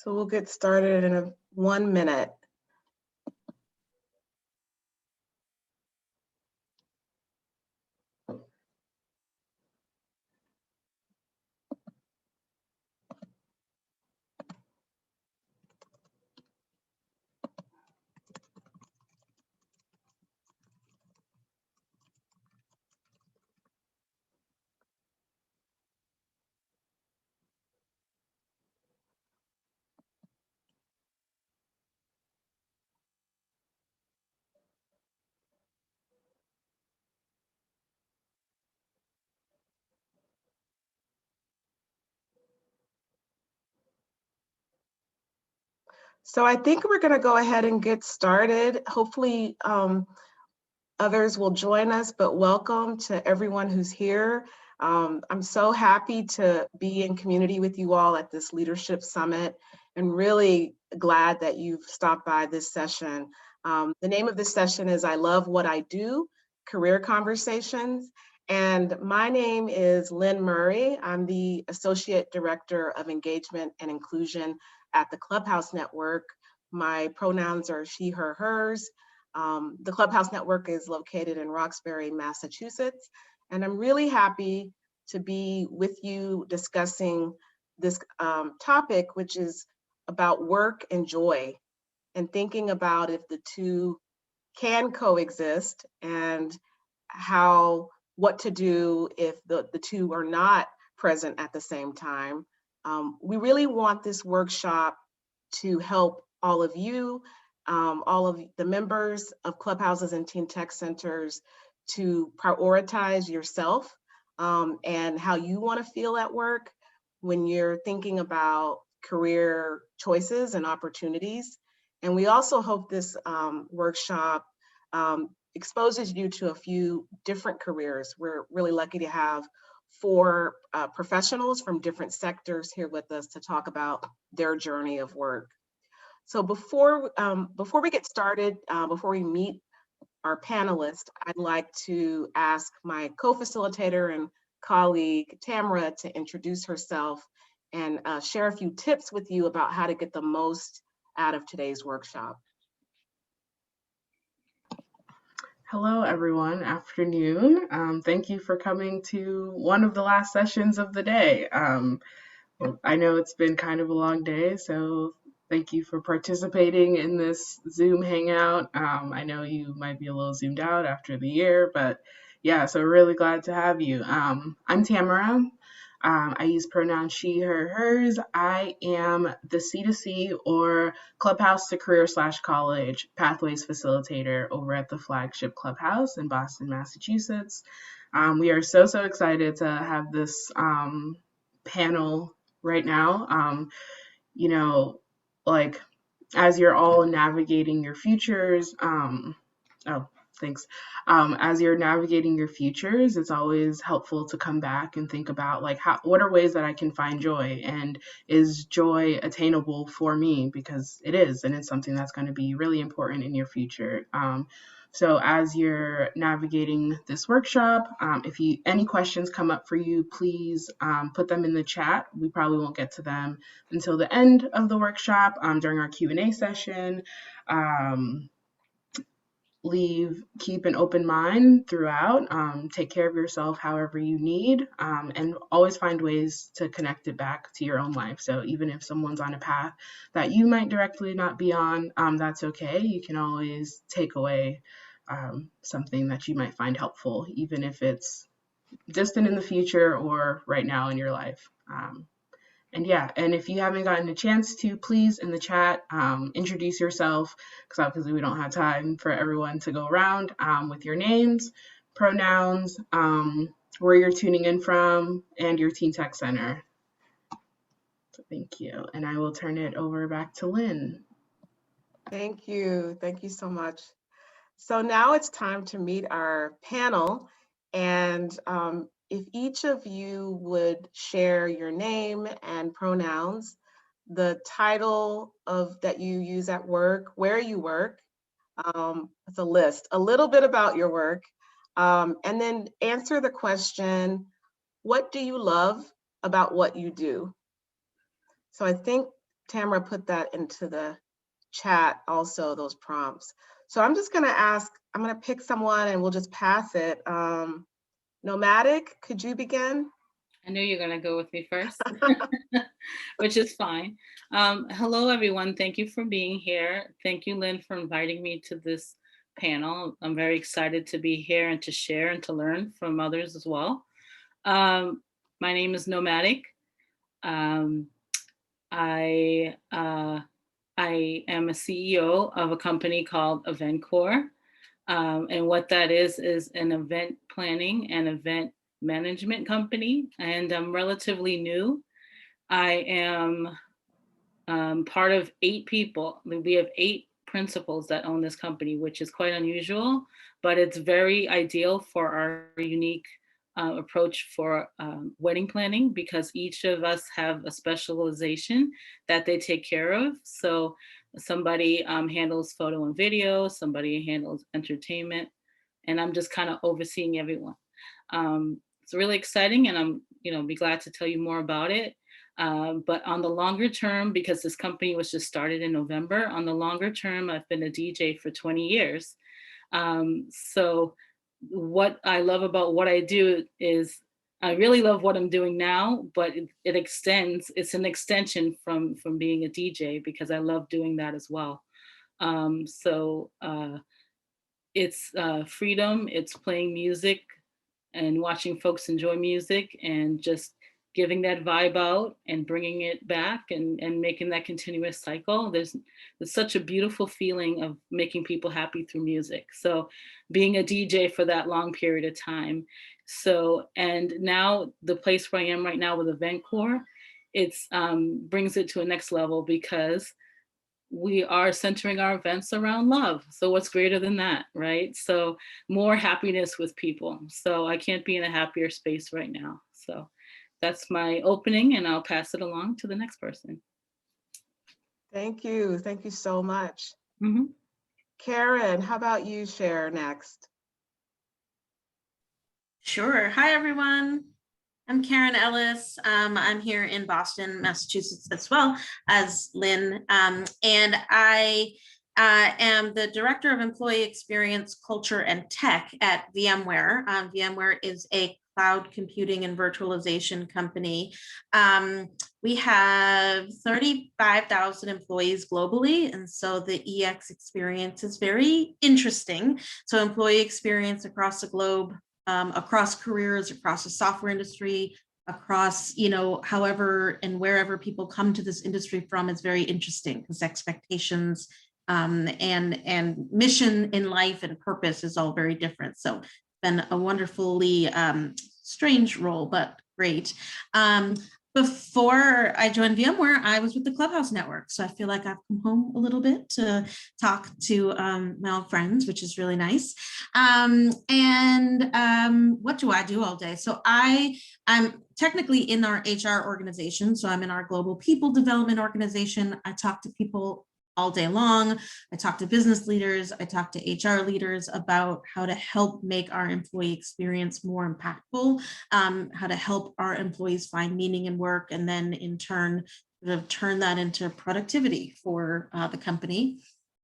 So we'll get started in 1 minute. So I think we're going to go ahead and get started. Hopefully others will join us, but welcome to everyone who's here. I'm so happy to be in community with you all at this Leadership Summit and really glad that you've stopped by this session. The name of this session is I Love What I Do, Career Conversations. And my name is Lynn Murray. I'm the Associate Director of Engagement and Inclusion at the Clubhouse Network. My pronouns are she, her, hers. The Clubhouse Network is located in Roxbury, Massachusetts, and I'm really happy to be with you discussing this topic, which is about work and joy, and thinking about if the two can coexist and what to do if the two are not present at the same time. We really want this workshop to help all of you, all of the members of Clubhouses and Teen Tech Centers to prioritize yourself and how you want to feel at work when you're thinking about career choices and opportunities. And we also hope this workshop exposes you to a few different careers. We're really lucky to have 4 professionals from different sectors here with us to talk about their journey of work. So before we get started, before we meet our panelists, I'd like to ask my co-facilitator and colleague, Tamara, to introduce herself and share a few tips with you about how to get the most out of today's workshop. Hello, everyone. Afternoon. Thank you for coming to one of the last sessions of the day. I know it's been kind of a long day, so thank you for participating in this Zoom hangout. I know you might be a little zoomed out after the year, but yeah, so we're really glad to have you. I'm Tamara. I use pronouns she, her, hers. I am the C2C or Clubhouse to Career / College Pathways Facilitator over at the Flagship Clubhouse in Boston, Massachusetts. We are so excited to have this panel right now. Like as you're all navigating your futures, thanks. As you're navigating your futures, it's always helpful to come back and think about like what are ways that I can find joy, and is joy attainable for me, because it is, and it's something that's going to be really important in your future. So as you're navigating this workshop, if any questions come up for you, please put them in the chat. We probably won't get to them until the end of the workshop during our Q&A session. Keep an open mind throughout. Take care of yourself however you need, and always find ways to connect it back to your own life. So even if someone's on a path that you might directly not be on, that's okay. You can always take away something that you might find helpful, even if it's distant in the future or right now in your life. And if you haven't gotten a chance to, please in the chat introduce yourself, because obviously we don't have time for everyone to go around, with your names, pronouns, where you're tuning in from, and your Teen Tech Center. So thank you, and I will turn it over back to Lynn. Thank you so much. So now it's time to meet our panel, and if each of you would share your name and pronouns, the title that you use at work, where you work, it's a list, a little bit about your work, and then answer the question, what do you love about what you do? So I think Tamara put that into the chat also, those prompts. So I'm just gonna ask, I'm gonna pick someone and we'll just pass it. Nomadic, could you begin? I knew you're gonna go with me first, which is fine. Hello, everyone. Thank you for being here. Thank you, Lynn, for inviting me to this panel. I'm very excited to be here and to share and to learn from others as well. My name is Nomadic. I am a CEO of a company called EventCore. And what that is an event planning and event management company. And I'm relatively new. I am part of 8 people. We have 8 principals that own this company, which is quite unusual, but it's very ideal for our unique approach for wedding planning, because each of us have a specialization that they take care of. So somebody handles photo and video, somebody handles entertainment, and I'm just kind of overseeing everyone. It's really exciting, and I'm be glad to tell you more about it. But on the longer term, because this company was just started in November, on the longer term, I've been a DJ for 20 years. So what I love about what I do is I really love what I'm doing now, but it extends, it's an extension from being a DJ, because I love doing that as well. It's freedom, it's playing music and watching folks enjoy music and just giving that vibe out and bringing it back and making that continuous cycle. There's such a beautiful feeling of making people happy through music. So being a DJ for that long period of time. So, and now the place where I am right now with EventCore, it's brings it to a next level, because we are centering our events around love. So what's greater than that, right? So more happiness with people. So I can't be in a happier space right now. So that's my opening, and I'll pass it along to the next person. Thank you. Thank you so much. Mm-hmm. Karen, how about you share next? Sure. Hi, everyone. I'm Karen Ellis. I'm here in Boston, Massachusetts, as well as Lynn. And I am the Director of Employee Experience, Culture, and Tech at VMware. VMware is a cloud computing and virtualization company. We have 35,000 employees globally, and so the EX experience is very interesting. So employee experience across the globe, across careers, across the software industry, across, however and wherever people come to this industry from, is very interesting, because expectations and mission in life and purpose is all very different. So it's been a wonderfully strange role, but great. Before I joined VMware, I was with the Clubhouse Network. So I feel like I've come home a little bit to talk to my old friends, which is really nice. What do I do all day? So I'm technically in our HR organization. So I'm in our global people development organization. I talk to people all day long. I talk to business leaders. I talk to HR leaders about how to help make our employee experience more impactful, how to help our employees find meaning in work, and then in turn, sort of turn that into productivity for the company.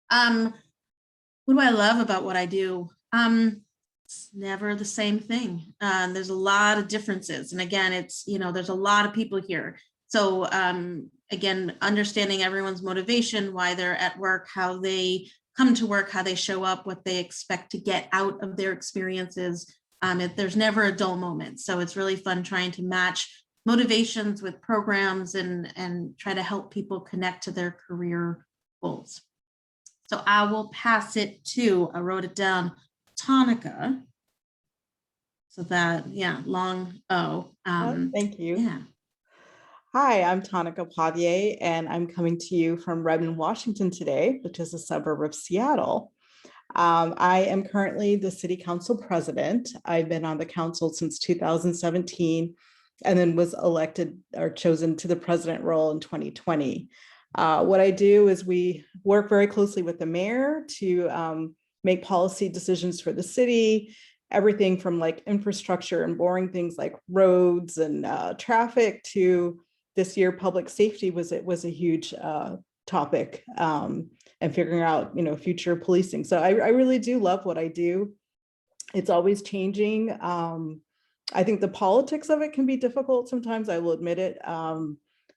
What do I love about what I do? It's never the same thing. There's a lot of differences. And again, it's, there's a lot of people here. So again, understanding everyone's motivation, why they're at work, how they come to work, how they show up, what they expect to get out of their experiences. There's never a dull moment. So it's really fun trying to match motivations with programs and try to help people connect to their career goals. So I will pass it to, I wrote it down, Tonica. So that, long O. Thank you. Yeah. Hi, I'm Tonica Pavie, and I'm coming to you from Redmond, Washington today, which is a suburb of Seattle. I am currently the city council president. I've been on the council since 2017, and then was elected or chosen to the president role in 2020. What I do is we work very closely with the mayor to make policy decisions for the city, everything from like infrastructure and boring things like roads and traffic to this year, public safety was a huge topic, and figuring out, future policing. So I really do love what I do. It's always changing. I think the politics of it can be difficult sometimes, I will admit it.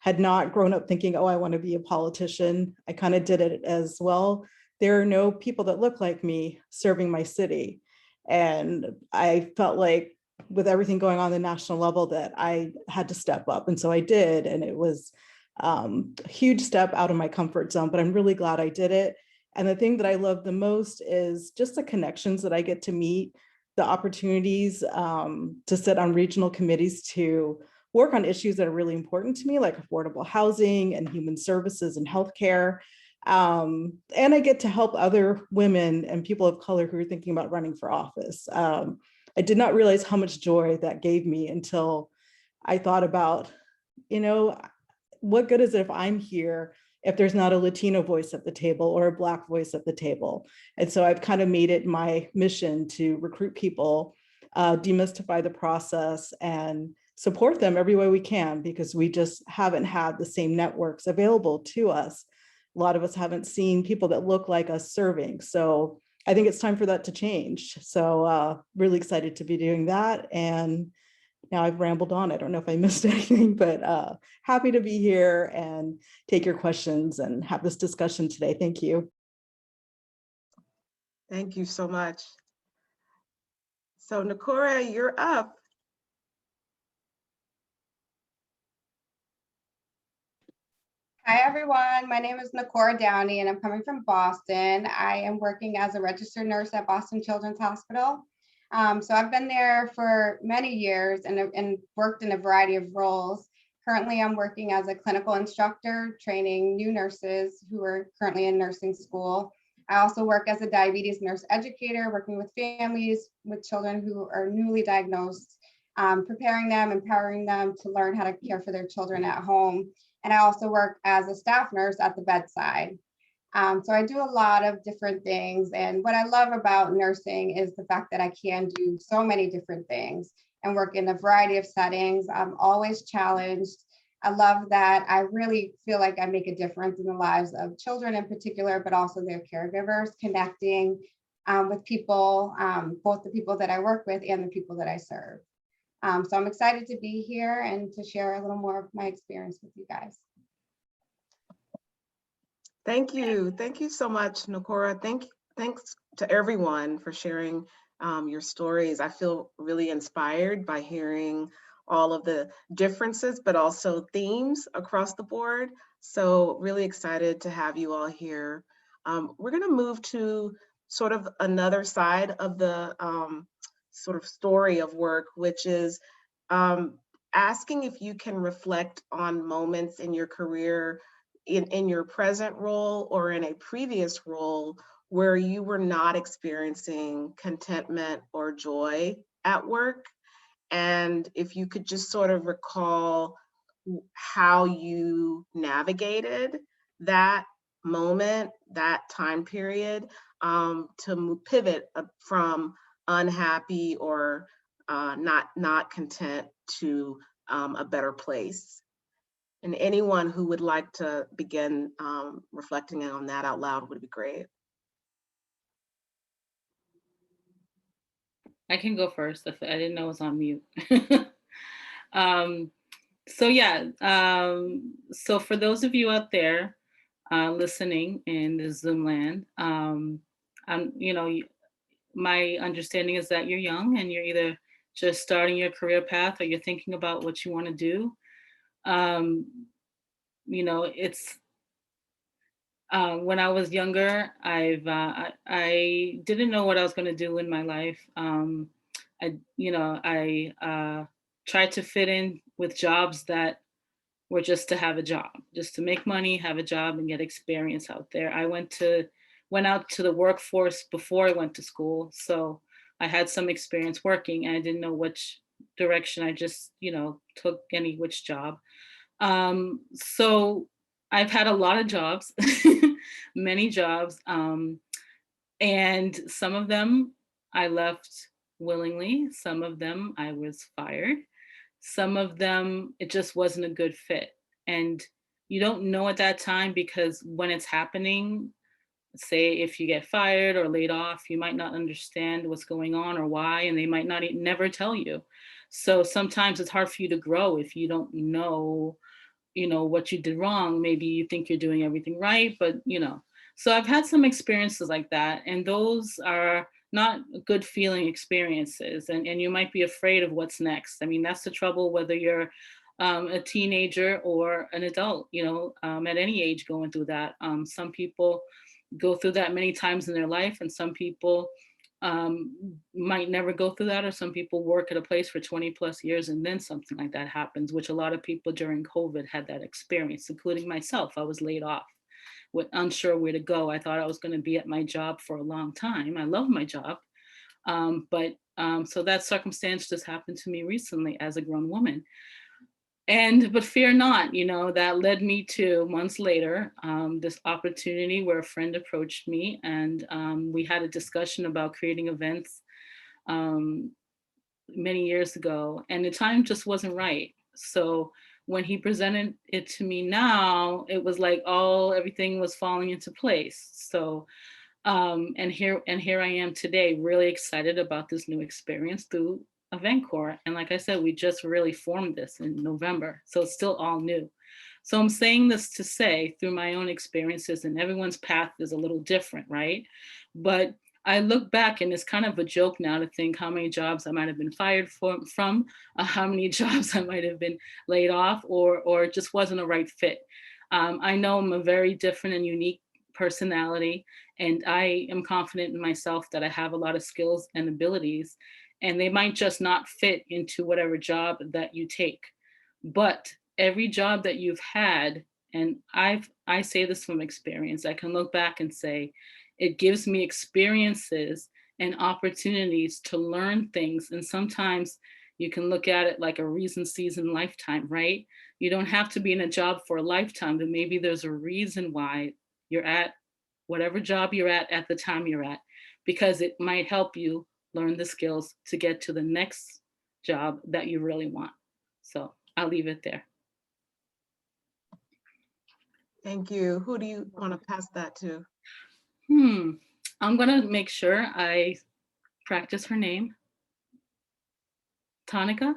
Had not grown up thinking, oh, I want to be a politician. I kind of did it as well. There are no people that look like me serving my city. And I felt like with everything going on the national level that I had to step up. And so I did. And it was a huge step out of my comfort zone, but I'm really glad I did it. And the thing that I love the most is just the connections that I get to meet, the opportunities to sit on regional committees to work on issues that are really important to me, like affordable housing and human services and healthcare. And I get to help other women and people of color who are thinking about running for office. I did not realize how much joy that gave me until I thought about, what good is it if I'm here if there's not a Latino voice at the table or a Black voice at the table? And so I've kind of made it my mission to recruit people, demystify the process, and support them every way we can, because we just haven't had the same networks available to us. A lot of us haven't seen people that look like us serving. So I think it's time for that to change. So really excited to be doing that. And now I've rambled on. I don't know if I missed anything, but happy to be here and take your questions and have this discussion today. Thank you. Thank you so much. So Nakora, you're up. Hi, everyone. My name is Nakora Downey, and I'm coming from Boston. I am working as a registered nurse at Boston Children's Hospital. So I've been there for many years and worked in a variety of roles. Currently, I'm working as a clinical instructor, training new nurses who are currently in nursing school. I also work as a diabetes nurse educator, working with families with children who are newly diagnosed, preparing them, empowering them to learn how to care for their children at home. And I also work as a staff nurse at the bedside. So I do a lot of different things. And what I love about nursing is the fact that I can do so many different things and work in a variety of settings. I'm always challenged. I love that I really feel like I make a difference in the lives of children in particular, but also their caregivers, connecting with people, both the people that I work with and the people that I serve. So I'm excited to be here and to share a little more of my experience with you guys. Thank you. Thank you so much, Nakora. Thanks to everyone for sharing your stories. I feel really inspired by hearing all of the differences, but also themes across the board. So really excited to have you all here. We're going to move to sort of another side of the sort of story of work, which is asking if you can reflect on moments in your career, in your present role or in a previous role, where you were not experiencing contentment or joy at work. And if you could just sort of recall how you navigated that moment, that time period, to pivot from unhappy or not content to a better place. And anyone who would like to begin reflecting on that out loud would be great. I can go first. If I didn't know it was on mute. So yeah, so for those of you out there listening in the Zoom land, my understanding is that you're young and you're either just starting your career path or you're thinking about what you want to do. It's when I was younger, I didn't know what I was going to do in my life. I tried to fit in with jobs that were just to have a job, just to make money, have a job, and get experience out there. I went out to the workforce before I went to school, so I had some experience working, and I didn't know which direction. I just, took which job. So I've had a lot of jobs, many jobs, and some of them I left willingly. Some of them I was fired. Some of them, it just wasn't a good fit. And you don't know at that time, because when it's happening, say if you get fired or laid off, you might not understand what's going on or why, and they might not never tell you. So sometimes it's hard for you to grow if you don't know, what you did wrong. Maybe you think you're doing everything right, but so I've had some experiences like that, and those are not good feeling experiences, and you might be afraid of what's next. I mean, that's the trouble, whether you're a teenager or an adult, at any age going through that. Some people go through that many times in their life, and some people might never go through that, or some people work at a place for 20 plus years and then something like that happens, which a lot of people during COVID had that experience, including myself. I was laid off with unsure where to go. I thought I was going to be at my job for a long time. I love my job. But so that circumstance just happened to me recently as a grown woman. But fear not, that led me to months later, this opportunity where a friend approached me, and we had a discussion about creating events many years ago, and the time just wasn't right. So when he presented it to me now, it was like everything was falling into place. So and here I am today, really excited about this new experience through Eventcore. And like I said, we just really formed this in November, so it's still all new. So I'm saying this to say, through my own experiences, and everyone's path is a little different, right? But I look back, and it's kind of a joke now to think how many jobs I might have been fired from, how many jobs I might have been laid off, or just wasn't a right fit. I know I'm a very different and unique personality, and I am confident in myself that I have a lot of skills and abilities, and they might just not fit into whatever job that you take. But every job that you've had, and I say this from experience, I can look back and say, it gives me experiences and opportunities to learn things. And sometimes you can look at it like a reason, season, lifetime, right? You don't have to be in a job for a lifetime, but maybe there's a reason why you're at whatever job you're at the time you're at, because it might help you learn the skills to get to the next job that you really want. So I'll leave it there. Thank you. Who do you want to pass that to? I'm gonna make sure I practice her name. Tonica?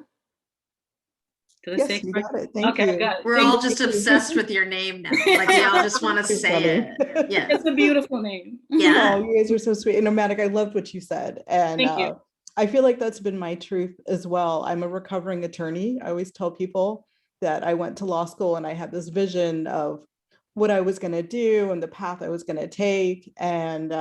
Did I say Yes, you correct? got it. Thank Okay, you. I got it. We're Thank all you. just obsessed with your name now. Like we all just want to You're say funny. it. Yeah. It's a beautiful name. Yeah. Oh, you guys are so sweet. And Nomadic, I loved what you said. And Thank you. I feel like that's been my truth as well. I'm a recovering attorney. I always tell people that I went to law school and I had this vision of what I was going to do and the path I was going to take. And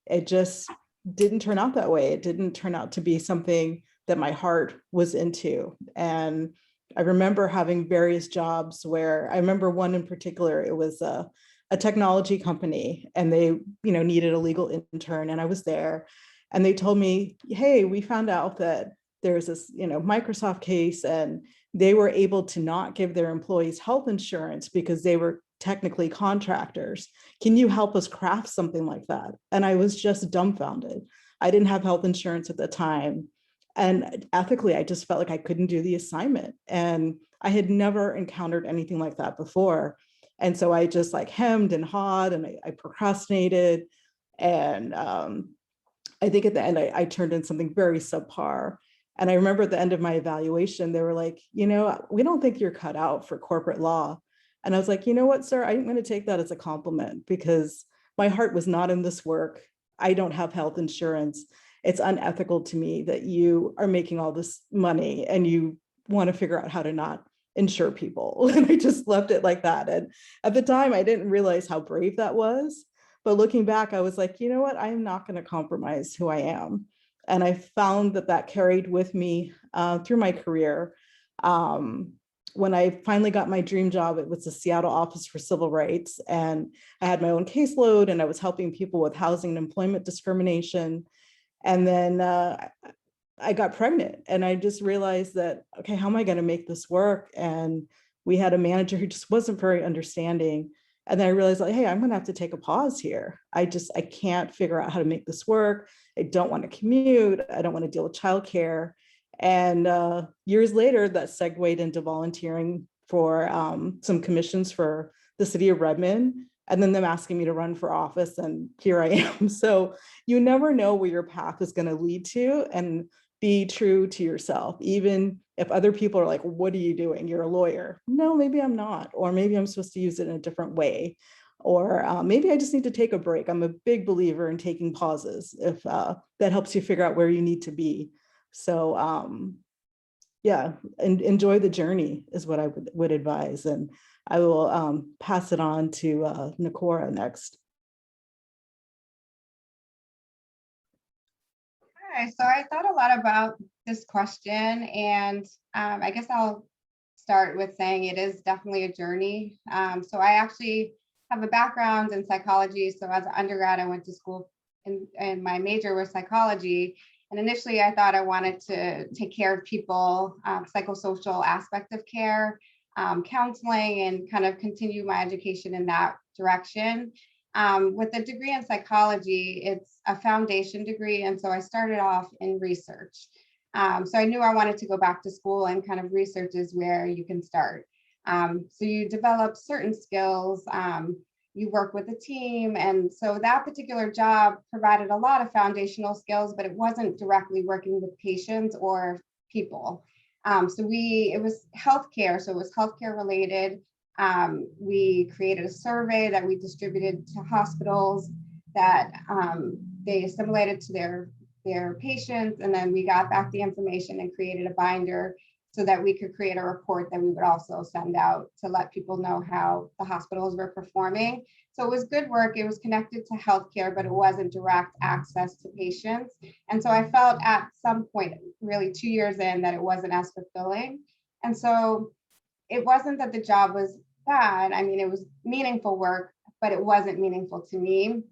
it just didn't turn out that way. It didn't turn out to be something that my heart was into. And I remember having various jobs where I remember one in particular, it was a technology company, and they needed a legal intern, and I was there, and they told me, hey, we found out that there's this Microsoft case, and they were able to not give their employees health insurance because they were technically contractors. Can you help us craft something like that? And I was just dumbfounded. I didn't have health insurance at the time, and ethically I just felt like I couldn't do the assignment, and I had never encountered anything like that before. And so I just hemmed and hawed, and I procrastinated. And I think at the end, I turned in something very subpar. And I remember at the end of my evaluation, they were like, we don't think you're cut out for corporate law. And I was like, you know what, sir, I'm going to take that as a compliment, because my heart was not in this work. I don't have health insurance. It's unethical to me that you are making all this money and you want to figure out how to not insure people. And I just left it like that. And at the time, I didn't realize how brave that was. But looking back, I was like, you know what? I am not going to compromise who I am. And I found that carried with me through my career. When I finally got my dream job, it was the Seattle Office for Civil Rights. And I had my own caseload, and I was helping people with housing and employment discrimination. And then I got pregnant, and I just realized that, okay, how am I going to make this work? And we had a manager who just wasn't very understanding. And then I realized, hey, I'm going to have to take a pause here. I can't figure out how to make this work. I don't want to commute. I don't want to deal with childcare. And years later, that segued into volunteering for some commissions for the city of Redmond, and then them asking me to run for office, and here I am. So you never know where your path is going to lead to, and be true to yourself. Even if other people are like, what are you doing? You're a lawyer. No, maybe I'm not, or maybe I'm supposed to use it in a different way. Or maybe I just need to take a break. I'm a big believer in taking pauses if that helps you figure out where you need to be. So yeah, and enjoy the journey is what I would advise. And I will pass it on to Nakora next. Okay, so I thought a lot about this question, and I guess I'll start with saying it is definitely a journey. So I actually have a background in psychology. So as an undergrad, I went to school and my major was psychology. And initially I thought I wanted to take care of people, psychosocial aspect of care, counseling, and kind of continue my education in that direction. With a degree in psychology, it's a foundation degree. And so I started off in research. So I knew I wanted to go back to school, and kind of research is where you can start. So you develop certain skills, you work with a team. And so that particular job provided a lot of foundational skills, but it wasn't directly working with patients or people. It was healthcare. So it was healthcare related. We created a survey that we distributed to hospitals that they assimilated to their patients. And then we got back the information and created a binder so that we could create a report that we would also send out to let people know how the hospitals were performing. So it was good work. It was connected to healthcare, but it wasn't direct access to patients. And so I felt at some point, really 2 years in, that it wasn't as fulfilling. And so it wasn't that the job was bad. I mean, it was meaningful work, but it wasn't meaningful to me.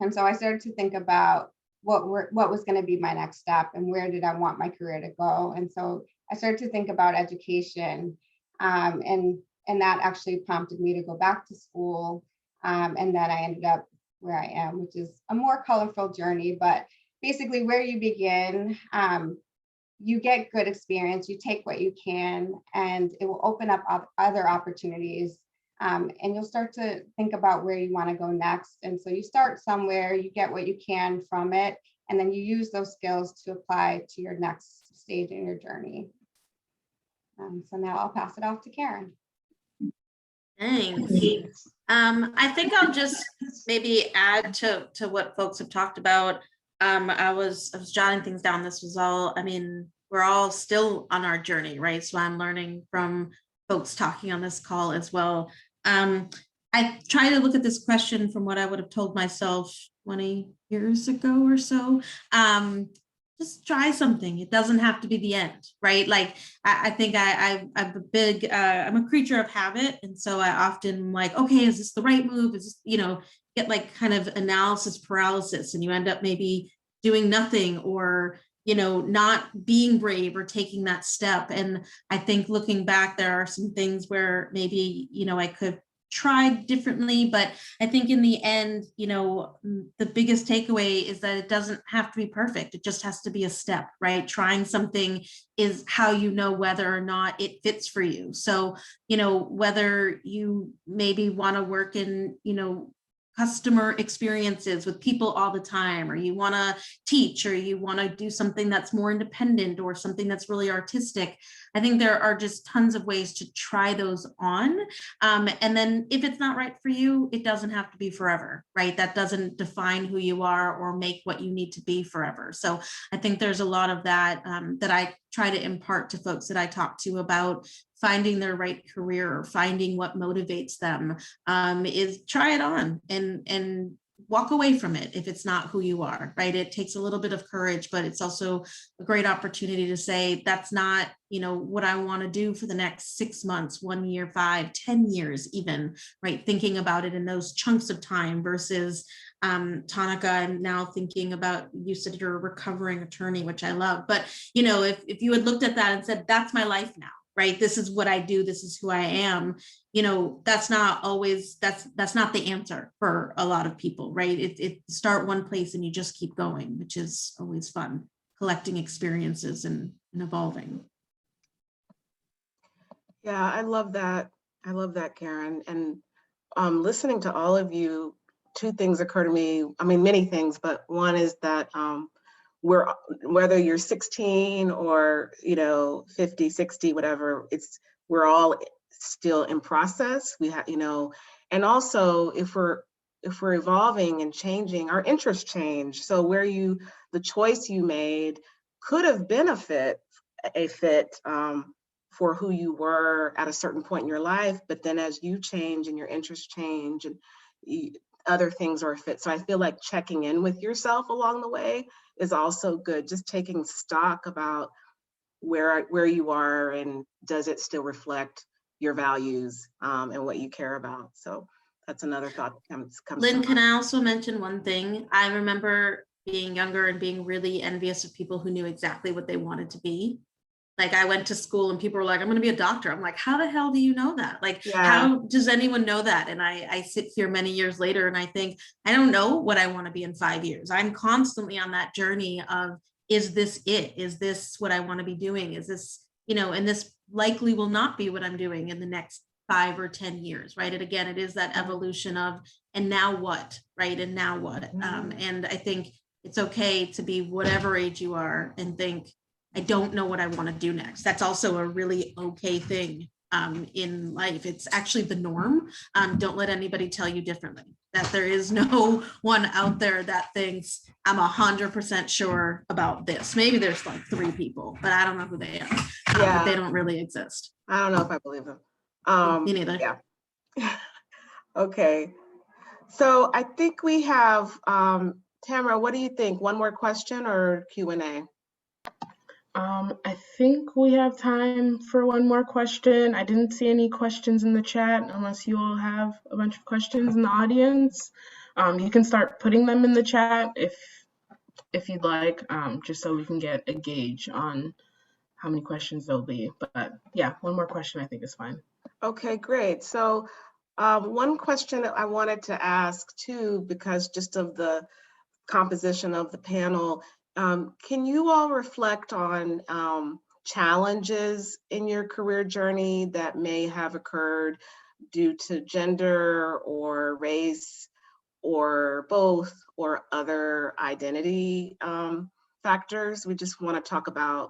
And so I started to think about what was going to be my next step and where did I want my career to go. And so I started to think about education, and that actually prompted me to go back to school. And then I ended up where I am, which is a more colorful journey. But basically, where you begin, you get good experience, you take what you can, and it will open up other opportunities. And you'll start to think about where you want to go next. And so you start somewhere, you get what you can from it, and then you use those skills to apply to your next stage in your journey. So now I'll pass it off to Karen. Thanks. I think I'll just maybe add to what folks have talked about. I was jotting things down. This was all, I mean, we're all still on our journey, right? So I'm learning from folks talking on this call as well. I try to look at this question from what I would have told myself 20 years ago or so. Just try something. It doesn't have to be the end, right? Like I think I'm a creature of habit. And so I often like, okay, is this the right move? Is this, get like kind of analysis paralysis, and you end up maybe doing nothing, or, not being brave or taking that step. And I think looking back, there are some things where maybe, I could tried differently, but I think in the end, the biggest takeaway is that it doesn't have to be perfect. It just has to be a step, right? Trying something is how you know whether or not it fits for you. So, whether you maybe want to work in, customer experiences with people all the time, or you want to teach, or you want to do something that's more independent, or something that's really artistic. I think there are just tons of ways to try those on. And then if it's not right for you, it doesn't have to be forever, right? That doesn't define who you are or make what you need to be forever. So I think there's a lot of that that I try to impart to folks that I talk to about finding their right career or finding what motivates them, is try it on and walk away from it if it's not who you are, right? It takes a little bit of courage, but it's also a great opportunity to say, that's not, what I want to do for the next 6 months, 1 year, 5, 10 years even, right? Thinking about it in those chunks of time versus Tanika, I'm now thinking about, you said you're a recovering attorney, which I love, but if you had looked at that and said, that's my life now, right? This is what I do. This is who I am. That's not always, that's not the answer for a lot of people, right? It start one place and you just keep going, which is always fun, collecting experiences and evolving. Yeah, I love that. I love that, Karen. And listening to all of you, two things occur to me. I mean, many things, but one is that we're, whether you're 16 or 50, 60, whatever, we're all still in process. We have, and also if we're evolving and changing, our interests change. So the choice you made could have been a fit for who you were at a certain point in your life, but then as you change and your interests change and other things are a fit. So I feel like checking in with yourself along the way is also good. Just taking stock about where you are and does it still reflect your values and what you care about. So that's another thought that comes Lynn, to can mind. I also mention one thing? I remember being younger and being really envious of people who knew exactly what they wanted to be. Like I went to school and people were like, I'm going to be a doctor. I'm like, how the hell do you know that? Like, Yeah. How does anyone know that? And I sit here many years later and I think, I don't know what I want to be in 5 years. I'm constantly on that journey of, is this it? Is this what I want to be doing? Is this, and this likely will not be what I'm doing in the next 5 or 10 years, right? And again, it is that evolution of, and now what, right? And now what? And I think it's okay to be whatever age you are and think, I don't know what I want to do next. That's also a really okay thing in life. It's actually the norm. Don't let anybody tell you differently, that there is no one out there that thinks I'm 100% sure about this. Maybe there's like 3 people, but I don't know who they are. But they don't really exist. I don't know if I believe them. Me neither. Yeah. Okay. So I think we have, Tamara, what do you think? One more question or Q&A? I think we have time for one more question. I didn't see any questions in the chat unless you all have a bunch of questions in the audience. You can start putting them in the chat if you'd like, just so we can get a gauge on how many questions there'll be. But yeah, one more question I think is fine. Okay, great. So one question that I wanted to ask too, because just of the composition of the panel, can you all reflect on challenges in your career journey that may have occurred due to gender or race or both or other identity factors? We just want to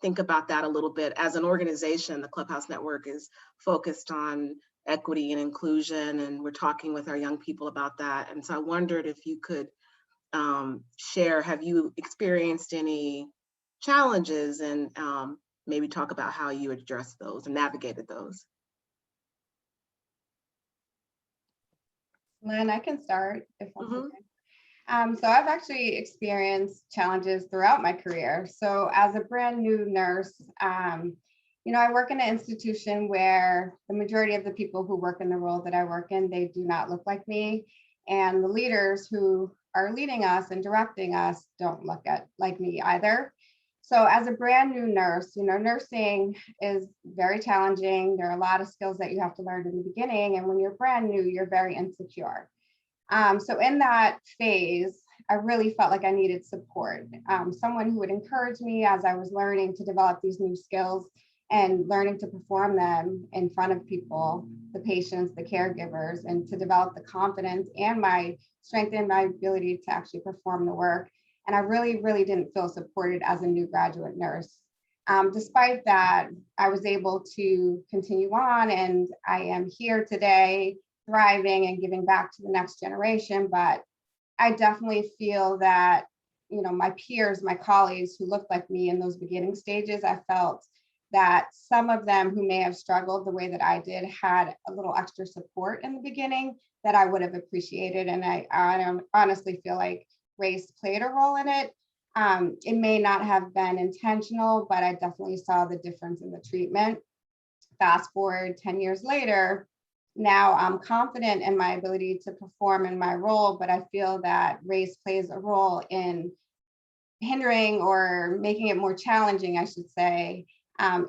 think about that a little bit. As an organization, the Clubhouse Network is focused on equity and inclusion, and we're talking with our young people about that. And so I wondered if you could share, have you experienced any challenges, and maybe talk about how you addressed those and navigated those? Lynn, I can start if that's okay. So I've actually experienced challenges throughout my career. So as a brand new nurse, I work in an institution where the majority of the people who work in the role that I work in, they do not look like me. And the leaders who are leading us and directing us don't look like me either. So as a brand new nurse, nursing is very challenging. There are a lot of skills that you have to learn in the beginning. And when you're brand new, you're very insecure. So in that phase, I really felt like I needed support, someone who would encourage me as I was learning to develop these new skills and learning to perform them in front of people, the patients, the caregivers, and to develop the confidence and my strength and my ability to actually perform the work. And I really, really didn't feel supported as a new graduate nurse. Despite that, I was able to continue on, and I am here today thriving and giving back to the next generation. But I definitely feel that, my peers, my colleagues who looked like me in those beginning stages, I felt that some of them who may have struggled the way that I did had a little extra support in the beginning that I would have appreciated. And I honestly feel like race played a role in it. It may not have been intentional, but I definitely saw the difference in the treatment. Fast forward 10 years later, now I'm confident in my ability to perform in my role, but I feel that race plays a role in hindering or making it more challenging, I should say,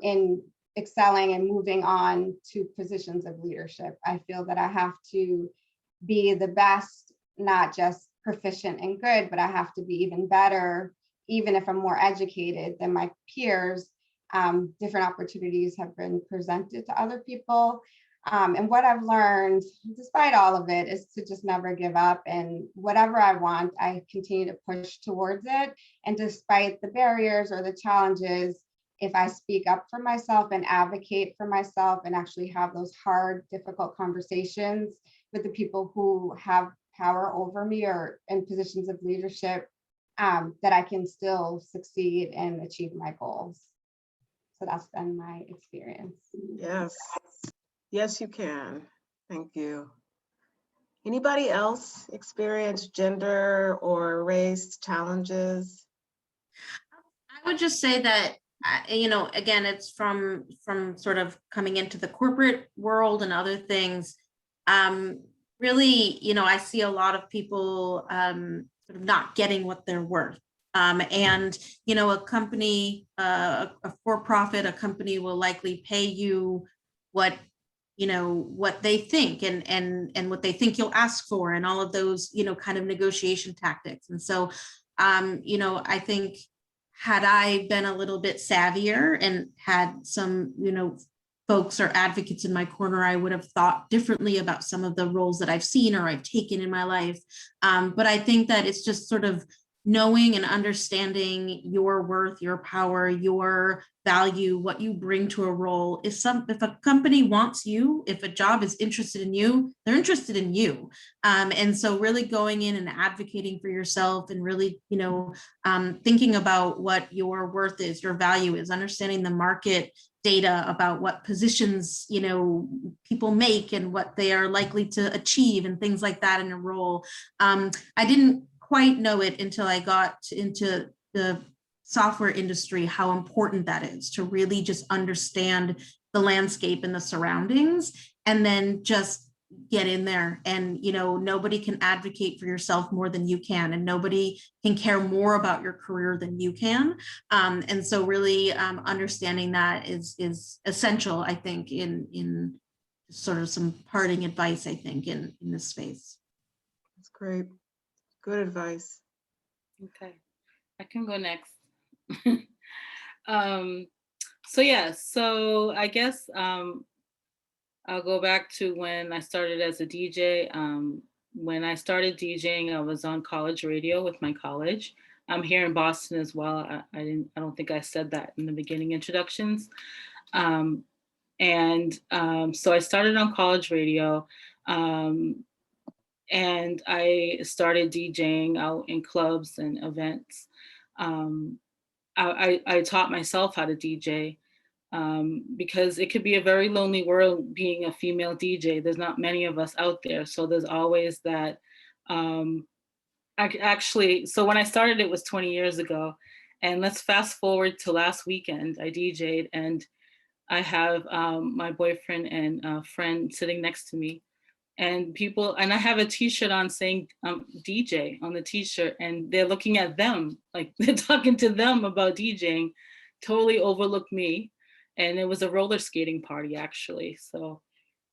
in excelling and moving on to positions of leadership. I feel that I have to be the best, not just proficient and good, but I have to be even better, even if I'm more educated than my peers, different opportunities have been presented to other people. And what I've learned, despite all of it, is to just never give up. And whatever I want, I continue to push towards it. And despite the barriers or the challenges, if I speak up for myself and advocate for myself and actually have those hard, difficult conversations with the people who have power over me or in positions of leadership, that I can still succeed and achieve my goals. So that's been my experience. Yes. Yes, you can. Thank you. Anybody else experience gender or race challenges? I would just say that, again, it's from sort of coming into the corporate world and other things. Really, I see a lot of people sort of not getting what they're worth. And, a company, a for-profit, a company will likely pay you what they think and what they think you'll ask for, and all of those, kind of negotiation tactics. And so, I think, had I been a little bit savvier and had some, folks or advocates in my corner, I would have thought differently about some of the roles that I've seen or I've taken in my life. But I think that it's just sort of knowing and understanding your worth, your power, your value, what you bring to a role. If a company wants you, if a job is interested in you, they're interested in you. And so really going in and advocating for yourself and really, thinking about what your worth is, your value is, understanding the market data about what positions, people make and what they are likely to achieve and things like that in a role. I didn't quite know it until I got into the software industry, how important that is to really just understand the landscape and the surroundings, and then just get in there. And, nobody can advocate for yourself more than you can, and nobody can care more about your career than you can. And so really understanding that is essential, I think, in sort of some parting advice, I think, in this space. That's great. Good advice. Okay, I can go next. So I guess I'll go back to when I started as a DJ. When I started DJing, I was on college radio with my college. I'm here in Boston as well. I don't think I said that in the beginning introductions. So I started on college radio. And I started DJing out in clubs and events. I taught myself how to DJ because it could be a very lonely world being a female DJ. There's not many of us out there. So there's always that. So when I started, it was 20 years ago. And let's fast forward to last weekend, I DJ'd, and I have my boyfriend and friend sitting next to me. And I have a t-shirt on saying DJ on the t-shirt, and they're looking at them, like they're talking to them about DJing, totally overlooked me. And it was a roller skating party, actually. So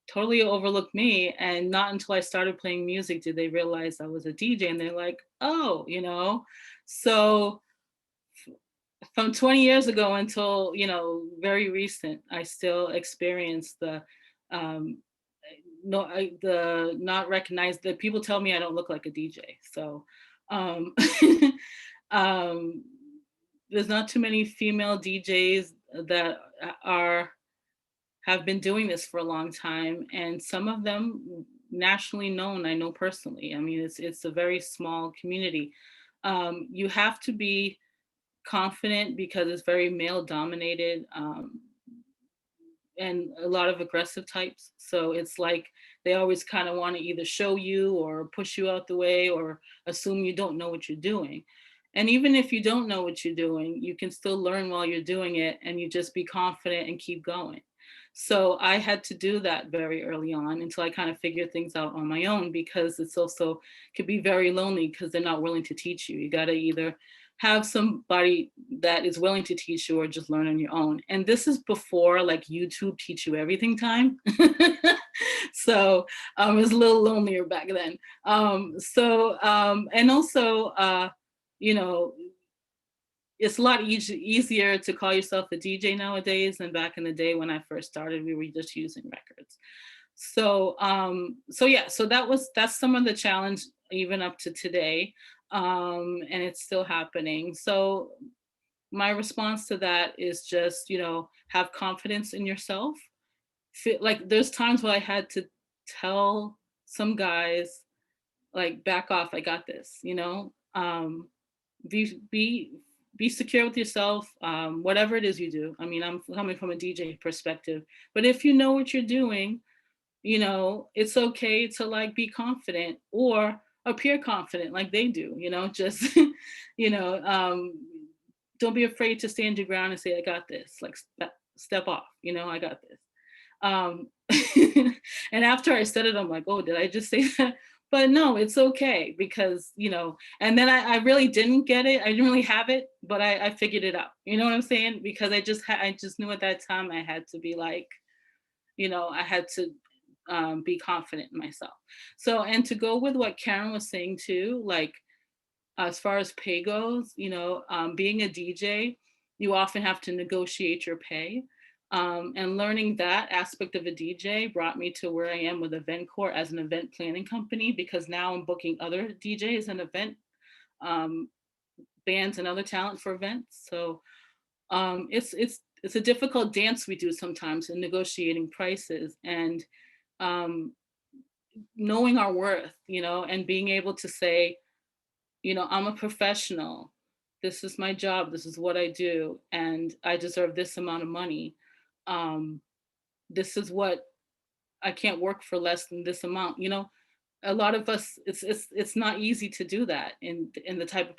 totally overlooked me. And not until I started playing music did they realize I was a DJ, and they're like, oh, So from 20 years ago until, very recent, I still experience the not recognized, that people tell me I don't look like a DJ. So there's not too many female DJs that have been doing this for a long time, and some of them nationally known, I know personally. I mean, it's a very small community. You have to be confident because it's very male dominated. And a lot of aggressive types. So it's like they always kind of want to either show you or push you out the way or assume you don't know what you're doing. And even if you don't know what you're doing, you can still learn while you're doing it, and you just be confident and keep going. So I had to do that very early on until I kind of figured things out on my own, because it's also could be very lonely because they're not willing to teach you. You got to either have somebody that is willing to teach you or just learn on your own. And this is before like YouTube teach you everything time. So it was a little lonelier back then. And also, it's a lot easier to call yourself a DJ nowadays than back in the day when I first started. We were just using records. So yeah, so that's some of the challenge even up to today, and it's still happening. So my response to that is just, you know, have confidence in yourself. Like there's times where I had to tell some guys, like, back off, I got this, you know. Be secure with yourself, whatever it is you do. I mean, I'm coming from a DJ perspective, but if you know what you're doing, you know, it's okay to like be confident or appear confident like they do, you know, just, you know, don't be afraid to stand your ground and say, I got this, like step off, you know, I got this. And after I said it, I'm like, oh, did I just say that? But no, it's okay because, you know, and then I really didn't get it. I didn't really have it, but I figured it out. You know what I'm saying? Because I just knew at that time I had to be like, you know, I had to be confident in myself. So, and to go with what Karen was saying too, like, as far as pay goes, you know, being a DJ, you often have to negotiate your pay. And learning that aspect of a DJ brought me to where I am with EventCore as an event planning company, because now I'm booking other DJs and event bands and other talent for events. So it's a difficult dance we do sometimes in negotiating prices and knowing our worth, you know, and being able to say, you know, I'm a professional. This is my job. This is what I do. And I deserve this amount of money. This is what I can't work for less than this amount. You know, a lot of us, it's not easy to do that in the type of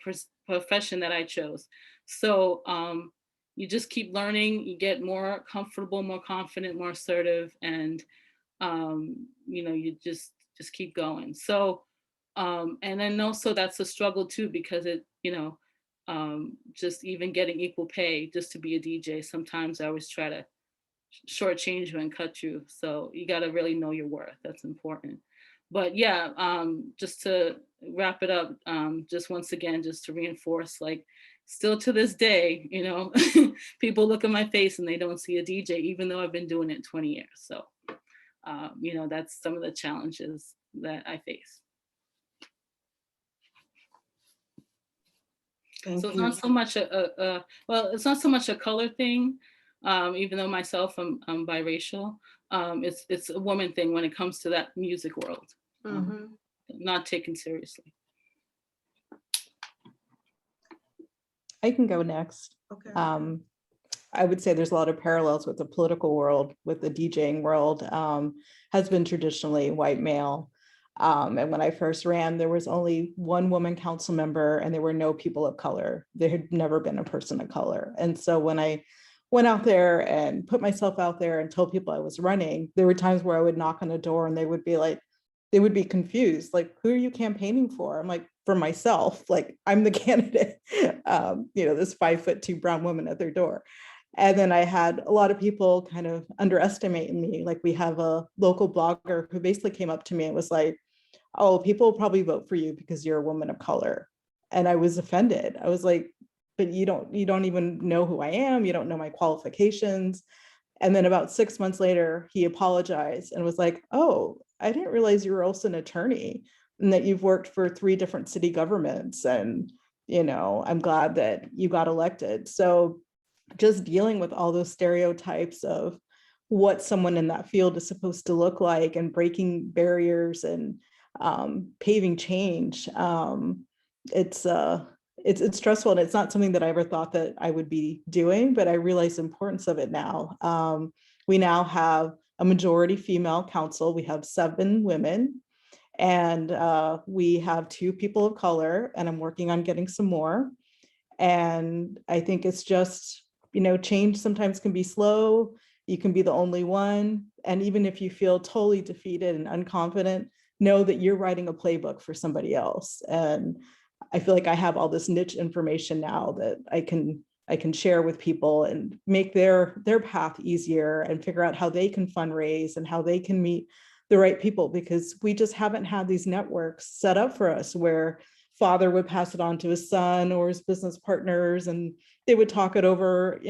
profession that I chose. So you just keep learning, you get more comfortable, more confident, more assertive, and you know, you just keep going. So and then also that's a struggle too, because it, you know, just even getting equal pay just to be a DJ, sometimes I always try to shortchange you and cut you. So you got to really know your worth. That's important. But yeah, just to wrap it up, just once again, just to reinforce, like, still to this day, you know, people look at my face and they don't see a DJ, even though I've been doing it 20 years. So, you know, that's some of the challenges that I face. So it's not so much well, it's not so much a color thing, even though myself I'm biracial. It's a woman thing when it comes to that music world, not taken seriously. I can go next. Okay. I would say there's a lot of parallels with the political world, with the DJing world, has been traditionally white male. And when I first ran, there was only one woman council member and there were no people of color. There had never been a person of color. And so when I went out there and put myself out there and told people I was running, there were times where I would knock on a door and they would be like, they would be confused, like, who are you campaigning for? I'm like, for myself, like, I'm the candidate, you know, this 5'2" brown woman at their door. And then I had a lot of people kind of underestimating me. Like, we have a local blogger who basically came up to me and was like, oh, people will probably vote for you because you're a woman of color. And I was offended. I was like, but you don't even know who I am. You don't know my qualifications. And then about 6 months later, he apologized and was like, oh, I didn't realize you were also an attorney and that you've worked for 3 different city governments. And, you know, I'm glad that you got elected. So just dealing with all those stereotypes of what someone in that field is supposed to look like and breaking barriers and paving change. It's stressful, and it's not something that I ever thought that I would be doing, but I realize the importance of it now. We now have a majority female council. We have 7 women, and we have 2 people of color, and I'm working on getting some more. And I think it's just, you know, change sometimes can be slow. You can be the only one. And even if you feel totally defeated and unconfident, know that you're writing a playbook for somebody else. And I feel like I have all this niche information now that I can share with people and make their path easier and figure out how they can fundraise and how they can meet the right people, because we just haven't had these networks set up for us where father would pass it on to his son or his business partners, and they would talk it over,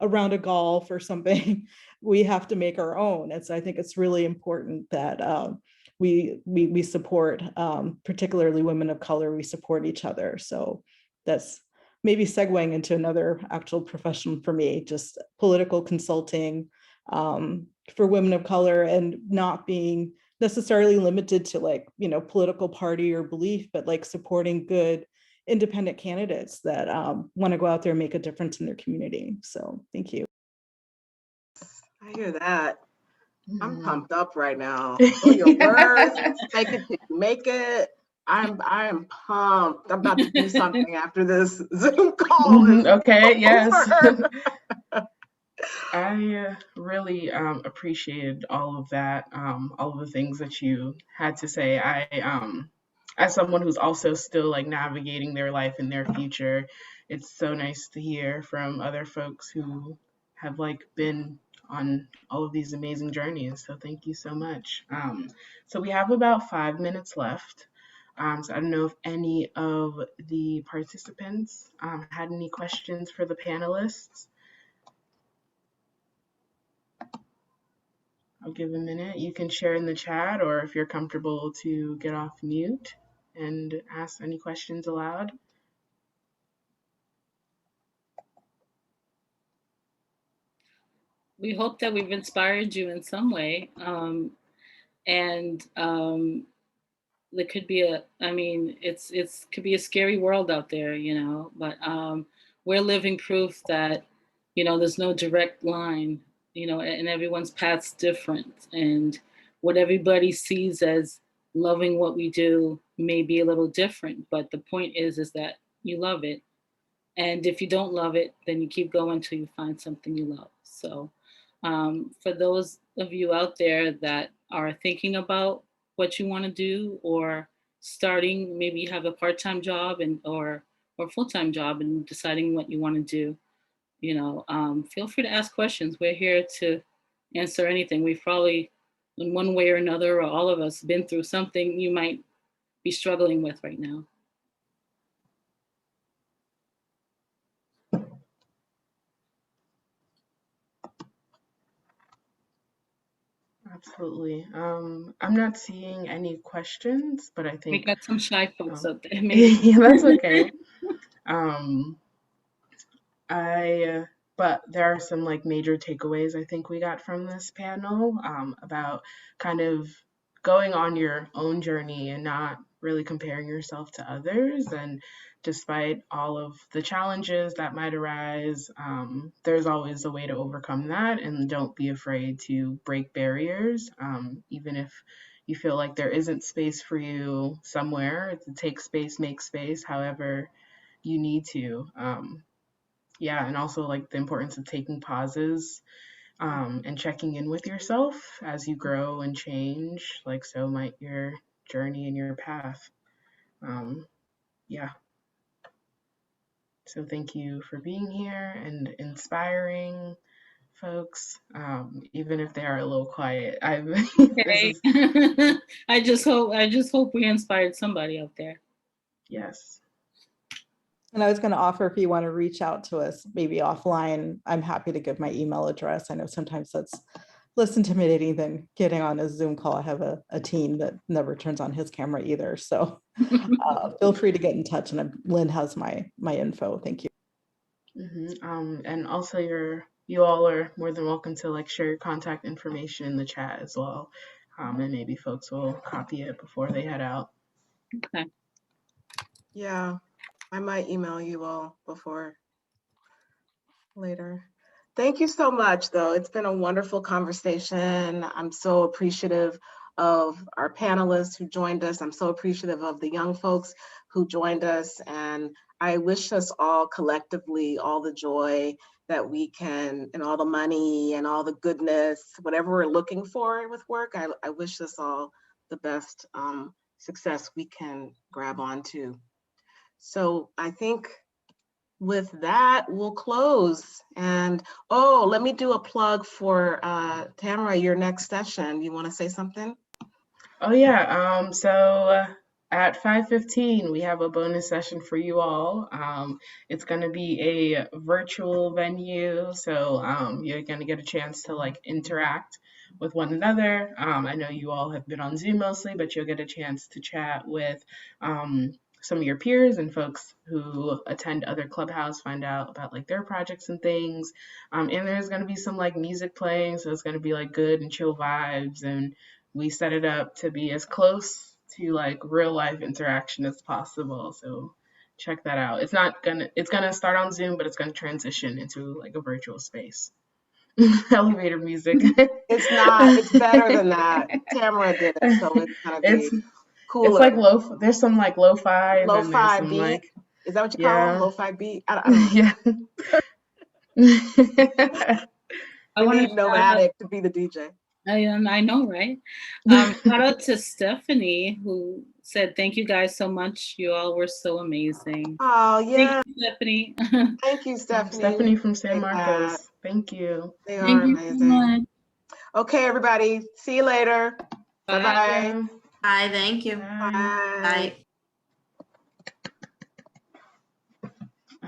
around a golf or something. We have to make our own. And so I think it's really important that we support, particularly women of color, we support each other. So that's maybe segueing into another actual profession for me, just political consulting for women of color, and not being necessarily limited to political party or belief, but supporting good independent candidates that want to go out there and make a difference in their community. So thank you. I hear that. I'm pumped up right now. Yeah. Oh, your words, fake it till you make it. I am pumped. I'm about to do something after this Zoom call. Okay, yes. Over. I really appreciated all of that, all of the things that you had to say. As someone who's also still navigating their life and their future, it's so nice to hear from other folks who have been on all of these amazing journeys. So thank you so much. So we have about 5 minutes left. So I don't know if any of the participants had any questions for the panelists. I'll give a minute. You can share in the chat, or if you're comfortable to get off mute and ask any questions aloud. We hope that we've inspired you in some way. And there could be it could be a scary world out there, but we're living proof that, there's no direct line, and everyone's path's different. And what everybody sees as loving what we do may be a little different, but the point is that you love it. And if you don't love it, then you keep going until you find something you love. So for those of you out there that are thinking about what you want to do, or starting, maybe you have a part-time job or full-time job and deciding what you want to do, feel free to ask questions. We're here to answer anything. We've probably, in one way or another, or all of us, been through something you might be struggling with right now. Absolutely. I'm not seeing any questions, but I think We got some shy folks out there. Yeah, that's okay. But there are some major takeaways I think we got from this panel about kind of going on your own journey and not really comparing yourself to others. And despite all of the challenges that might arise, there's always a way to overcome that. And don't be afraid to break barriers, even if you feel like there isn't space for you somewhere. To take space, make space, however you need to. Yeah, and also the importance of taking pauses and checking in with yourself as you grow and change. So might your journey and your path. Yeah. So thank you for being here and inspiring folks, even if they are a little quiet. Okay. I just hope we inspired somebody out there. Yes. And I was going to offer, if you want to reach out to us, maybe offline, I'm happy to give my email address. I know sometimes that's less intimidating than getting on a Zoom call. I have a team that never turns on his camera either. So feel free to get in touch, and Lynn has my info. Thank you. Mm-hmm. And also you all are more than welcome to share your contact information in the chat as well. And maybe folks will copy it before they head out. Okay. Yeah, I might email you all before later. Thank you so much, though. It's been a wonderful conversation. I'm so appreciative of our panelists who joined us. I'm so appreciative of the young folks who joined us. And I wish us all collectively all the joy that we can, and all the money and all the goodness, whatever we're looking for with work. I wish us all the best success we can grab onto. So I think with that, we'll close. And let me do a plug for Tamara, your next session. You want to say something? Oh yeah. So at 5:15, we have a bonus session for you all. It's going to be a virtual venue, so you're going to get a chance to like interact with one another. I know you all have been on Zoom mostly, but you'll get a chance to chat with some of your peers and folks who attend other Clubhouse, find out about like their projects and things. And there's going to be some like music playing, so it's going to be like good and chill vibes, and we set it up to be as close to like real life interaction as possible. So check that out. It's gonna start on Zoom, but it's gonna transition into like a virtual space. Elevator music. It's not, it's better than that. Tamara did it, so it's gonna It's be cooler. like there's some like lo-fi, and then there's Lo-fi some beat. like, Is that what you call yeah. them? Lo-fi beat? I don't know. Yeah. I We want need Nomadic to be the DJ. I know, right? Shout out to Stephanie, who said, thank you guys so much. You all were so amazing. Oh, yeah. Thank you, Stephanie. Thank you, Stephanie. Stephanie from San Appreciate Marcos. that. Thank you. They Thank are you so amazing. much. Okay, everybody. See you later. Bye. Bye-bye. Bye, thank you. Bye. Bye. Bye.